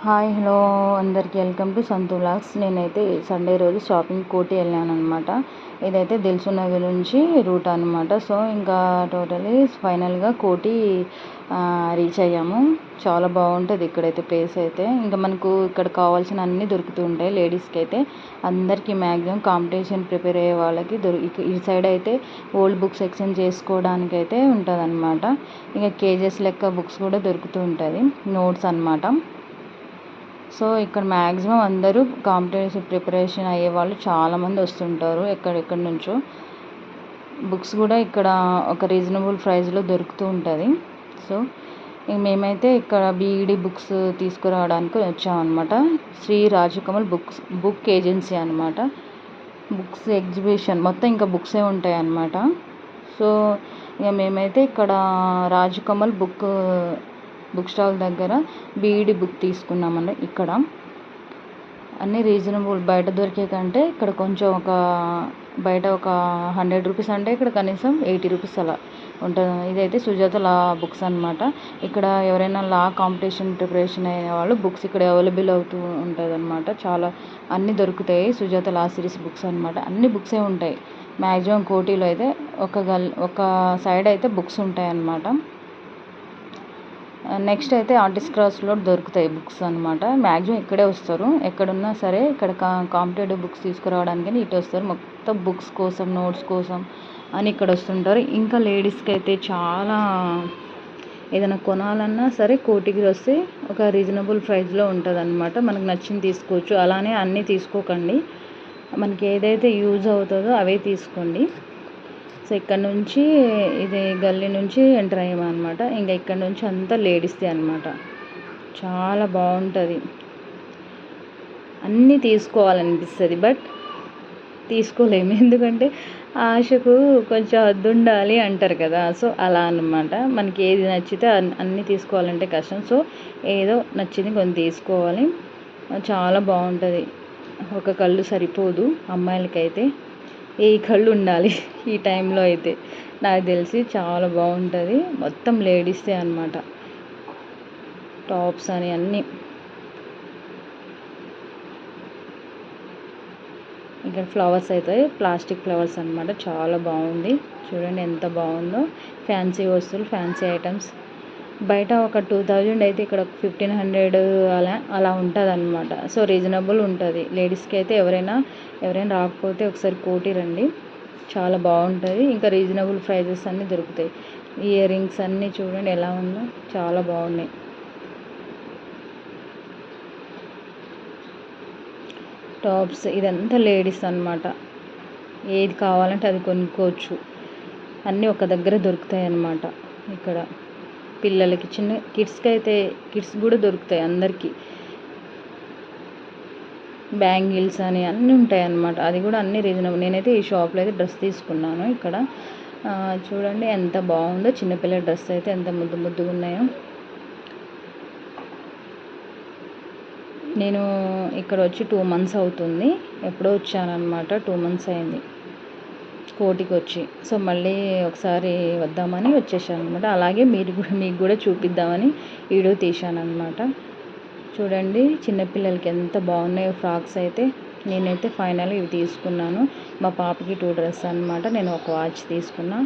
Hi hello అందరికీ welcome to Santhu vlogs. నేనైతే Sunday రోజు షాపింగ్ కోటి వెళ్ళాను అనమాట. ఇదైతే దిల్సుఖ్నగర్ నుంచి రూట్ అనమాట. సో ఇంకా టోటలీ ఫైనల్గా కోటి రీచ్ అయ్యాము. చాలా బాగుంటుంది ఇక్కడైతే ప్లేస్ అయితే. ఇంకా మనకు ఇక్కడ కావాల్సిన అన్నీ దొరుకుతూ ఉంటాయి. లేడీస్కి అయితే అందరికీ మ్యాక్సిమం కాంపిటీషన్ ప్రిపేర్ అయ్యే వాళ్ళకి ఈ సైడ్ అయితే ఓల్డ్ బుక్స్ ఎక్స్చేంజ్ చేసుకోవడానికి అయితే ఉంటుంది అనమాట. ఇంకా కేజెస్ లెక్క బుక్స్ కూడా దొరుకుతూ ఉంటుంది, నోట్స్ అనమాట. సో ఇక్కడ మ్యాక్సిమం అందరూ కాంపిటేటివ్ ప్రిపరేషన్ అయ్యే వాళ్ళు చాలామంది వస్తుంటారు ఎక్కడెక్కడి నుంచో. బుక్స్ కూడా ఇక్కడ ఒక రీజనబుల్ ప్రైస్లో దొరుకుతూ ఉంటుంది. సో మేమైతే ఇక్కడ బీఈడి బుక్స్ తీసుకురావడానికి వచ్చామన్నమాట. శ్రీ రాజకమల్ బుక్ ఏజెన్సీ అనమాట. బుక్స్ ఎగ్జిబిషన్ మొత్తం ఇంకా బుక్సే ఉంటాయి అన్నమాట. సో ఇక మేమైతే ఇక్కడ రాజకమల్ బుక్ స్టాల్ దగ్గర బీఈడి బుక్ తీసుకున్నామండి. ఇక్కడ అన్నీ రీజనబుల్, బయట దొరికే కంటే ఇక్కడ కొంచెం బయట ఒక 100 రూపీస్ అంటే ఇక్కడ కనీసం 80 రూపీస్ అలా ఉంటుంది. ఇదైతే సుజాత లా బుక్స్ అనమాట. ఇక్కడ ఎవరైనా లా కాంపిటీషన్ ప్రిపరేషన్ అయిన వాళ్ళు బుక్స్ ఇక్కడ అవైలబుల్ అవుతూ ఉంటుంది అనమాట. చాలా అన్నీ దొరుకుతాయి. సుజాత లా సిరీస్ బుక్స్ అనమాట. అన్ని బుక్సే ఉంటాయి మ్యాక్సిమం కోటిలో అయితే. ఒక సైడ్ అయితే బుక్స్ ఉంటాయి అన్నమాట. నెక్స్ట్ అయితే ఆర్టిస్ట్ క్రాస్లో దొరుకుతాయి బుక్స్ అనమాట. మ్యాక్సిమం ఇక్కడే వస్తారు. ఎక్కడున్నా సరే ఇక్కడ కాంపిటేటివ్ బుక్స్ తీసుకురావడానికి ఇటు వస్తారు. మొత్తం బుక్స్ కోసం, నోట్స్ కోసం అని ఇక్కడ వస్తుంటారు. ఇంకా లేడీస్కి అయితే చాలా ఏదైనా కొనాలన్నా సరే కోటికి వస్తే ఒక రీజనబుల్ ప్రైస్లో ఉంటుంది అనమాట. మనకు నచ్చింది తీసుకోవచ్చు. అలానే అన్నీ తీసుకోకండి, మనకి ఏదైతే యూజ్ అవుతుందో అవే తీసుకోండి. సో ఇక్కడ నుంచి ఇది గల్లీ నుంచి ఎంటర్ అయ్యామన్నమాట. ఇంకా ఇక్కడ నుంచి అంతా లేడీస్ది అనమాట. చాలా బాగుంటుంది. అన్నీ తీసుకోవాలనిపిస్తుంది, బట్ తీసుకోలేము. ఎందుకంటే ఆశకు కొంచెం హద్దు ఉండాలి అంటారు కదా. సో అలా అన్నమాట. మనకి ఏది నచ్చితే అన్నీ తీసుకోవాలంటే కష్టం. సో ఏదో నచ్చింది కొన్ని తీసుకోవాలి. చాలా బాగుంటుంది. ఒక కళ్ళు సరిపోదు అమ్మాయిలకైతే, ఏ కళ్ళు ఉండాలి ఈ టైంలో అయితే. నాకు తెలిసి చాలా బాగుంటుంది. మొత్తం లేడీసే అనమాట. టాప్స్ అని అన్నీ. ఇక్కడ ఫ్లవర్స్ అయితే ప్లాస్టిక్ ఫ్లవర్స్ అనమాట. చాలా బాగుంది. చూడండి ఎంత బాగుందో. ఫ్యాన్సీ వస్తువులు, ఫ్యాన్సీ ఐటమ్స్. బయట ఒక 2000 అయితే ఇక్కడ 1500 అలా ఉంటుంది అనమాట. సో రీజనబుల్ ఉంటుంది. లేడీస్కి అయితే ఎవరైనా రాకపోతే ఒకసారి కోటి రండి, చాలా బాగుంటుంది. ఇంకా రీజనబుల్ ప్రైజెస్ అన్నీ దొరుకుతాయి. ఇయర్ రింగ్స్ అన్నీ చూడండి ఎలా ఉందో, చాలా బాగున్నాయి. టాప్స్ ఇదంతా లేడీస్ అనమాట. ఏది కావాలంటే అది కొనుక్కోవచ్చు. అన్నీ ఒక దగ్గర దొరుకుతాయి అన్నమాట. ఇక్కడ పిల్లలకి, చిన్న కిడ్స్ కూడా దొరుకుతాయి అందరికీ. బ్యాంగిల్స్ అని అన్నీ ఉంటాయి అన్నమాట. అది కూడా అన్నీ రీజనబుల్. నేనైతే ఈ షాప్లో అయితే డ్రెస్ తీసుకున్నాను. ఇక్కడ చూడండి ఎంత బాగుందో. చిన్నపిల్లల డ్రెస్ అయితే ఎంత ముద్దుగా ఉన్నాయో. నేను ఇక్కడ వచ్చి 2 months అవుతుంది. ఎప్పుడో వచ్చానమాట. 2 months అయింది కోటికి వచ్చి. సో మళ్ళీ ఒకసారి వద్దామని వచ్చేసాను అనమాట. అలాగే మీకు కూడా చూపిద్దామని వీడియో తీశాను అనమాట. చూడండి చిన్నపిల్లలకి ఎంత బాగున్నాయో ఫ్రాక్స్ అయితే. నేనైతే ఫైనల్ ఇవి తీసుకున్నాను. మా పాపకి 2 డ్రెస్ అనమాట. నేను ఒక వాచ్ తీసుకున్నా,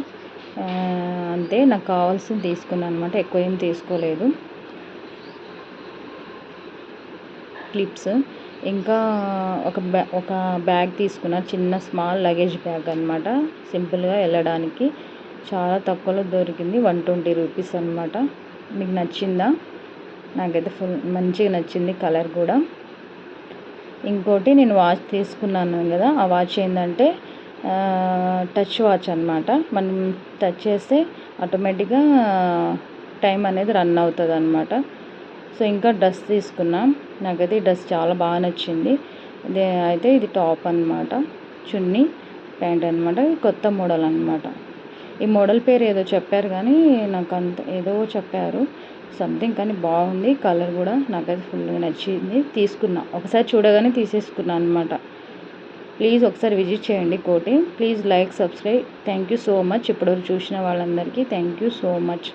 అంతే. నాకు కావాల్సింది తీసుకున్నాను అనమాట. ఎక్కువ ఏం తీసుకోలేదు. క్లిప్స్, ఇంకా ఒక బ్యాగ్ తీసుకున్నా. చిన్న స్మాల్ లగేజ్ బ్యాగ్ అనమాట. సింపుల్గా వెళ్ళడానికి చాలా తక్కువలో దొరికింది. 120 రూపీస్ అనమాట. మీకు నచ్చిందా? నాకైతే మంచిగా నచ్చింది కలర్ కూడా. ఇంకోటి నేను వాచ్ తీసుకున్నాను కదా, ఆ వాచ్ ఏంటంటే టచ్ వాచ్ అనమాట. మనం టచ్ చేస్తే ఆటోమేటిక్గా టైం అనేది రన్ అవుతుంది అనమాట. సో ఇంకా డ్రెస్ తీసుకున్నాం. నాకైతే ఈ డ్రెస్ చాలా బాగా నచ్చింది. అయితే ఇది టాప్ అనమాట, చున్నీ, ప్యాంట్ అనమాట. కొత్త మోడల్ అనమాట. ఈ మోడల్ పేరు ఏదో చెప్పారు కానీ నాకు అంత ఏదో చెప్పారు సంథింగ్, కానీ బాగుంది. కలర్ కూడా నాకైతే ఫుల్గా నచ్చింది. తీసుకున్నా, ఒకసారి చూడగానే తీసేసుకున్నాను అనమాట. ప్లీజ్ ఒకసారి విజిట్ చేయండి కోటి. Please like, subscribe. Thank you so much. ఇప్పటివరకు చూసిన వాళ్ళందరికీ థ్యాంక్ యూ సో మచ్.